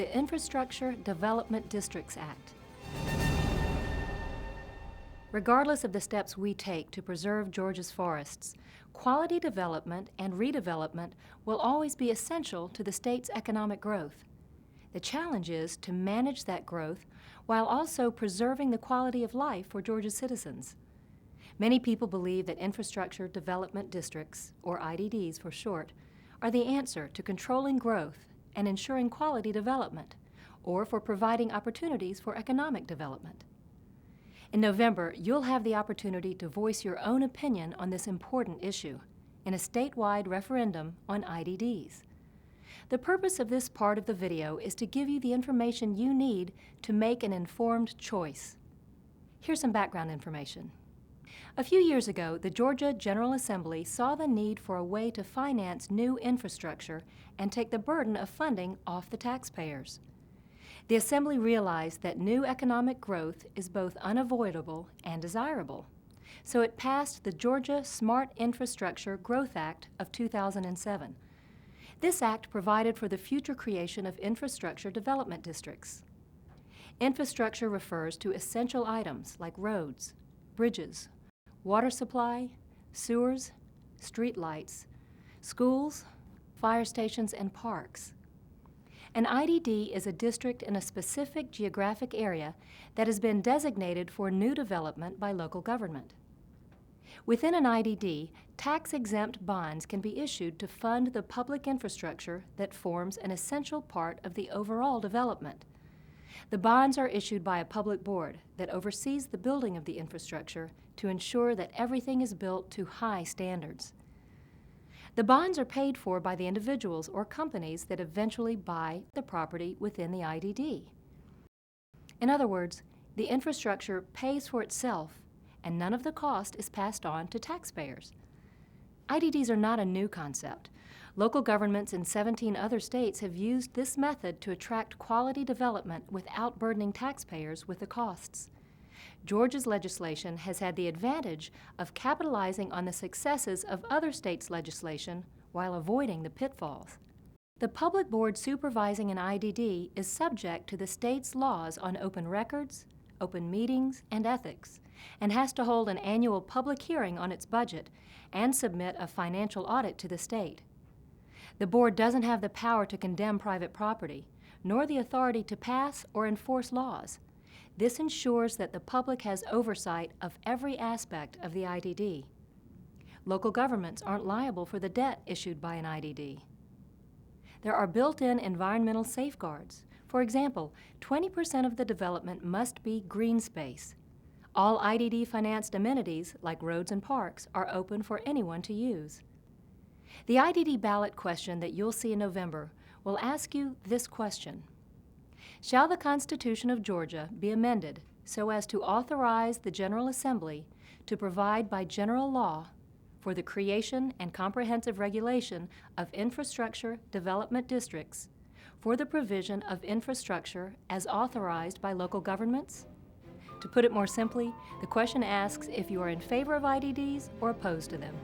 the Infrastructure Development Districts Act. Regardless of the steps we take to preserve Georgia's forests, quality development and redevelopment will always be essential to the state's economic growth. The challenge is to manage that growth while also preserving the quality of life for Georgia's citizens. Many people believe that Infrastructure Development Districts, or IDDs for short, are the answer to controlling growth and ensuring quality development, or for providing opportunities for economic development. In November, you'll have the opportunity to voice your own opinion on this important issue in a statewide referendum on IDDs. The purpose of this part of the video is to give you the information you need to make an informed choice. Here's some background information. A few years ago, the Georgia General Assembly saw the need for a way to finance new infrastructure and take the burden of funding off the taxpayers. The Assembly realized that new economic growth is both unavoidable and desirable, so it passed the Georgia Smart Infrastructure Growth Act of 2007. This act provided for the future creation of infrastructure development districts. Infrastructure refers to essential items like roads, bridges, water supply, sewers, streetlights, schools, fire stations, and parks. An IDD is a district in a specific geographic area that has been designated for new development by local government. Within an IDD, tax-exempt bonds can be issued to fund the public infrastructure that forms an essential part of the overall development. The bonds are issued by a public board that oversees the building of the infrastructure to ensure that everything is built to high standards. The bonds are paid for by the individuals or companies that eventually buy the property within the IDD. In other words, the infrastructure pays for itself and none of the cost is passed on to taxpayers. IDDs are not a new concept. Local governments in 17 other states have used this method to attract quality development without burdening taxpayers with the costs. Georgia's legislation has had the advantage of capitalizing on the successes of other states' legislation while avoiding the pitfalls. The public board supervising an IDD is subject to the state's laws on open records, open meetings, and ethics, and has to hold an annual public hearing on its budget and submit a financial audit to the state. The board doesn't have the power to condemn private property, nor the authority to pass or enforce laws. This ensures that the public has oversight of every aspect of the IDD. Local governments aren't liable for the debt issued by an IDD. There are built-in environmental safeguards. For example, 20% of the development must be green space. All IDD-financed amenities, like roads and parks, are open for anyone to use. The IDD ballot question that you'll see in November will ask you this question: shall the Constitution of Georgia be amended so as to authorize the General Assembly to provide by general law for the creation and comprehensive regulation of infrastructure development districts for the provision of infrastructure as authorized by local governments? To put it more simply, the question asks if you are in favor of IDDs or opposed to them.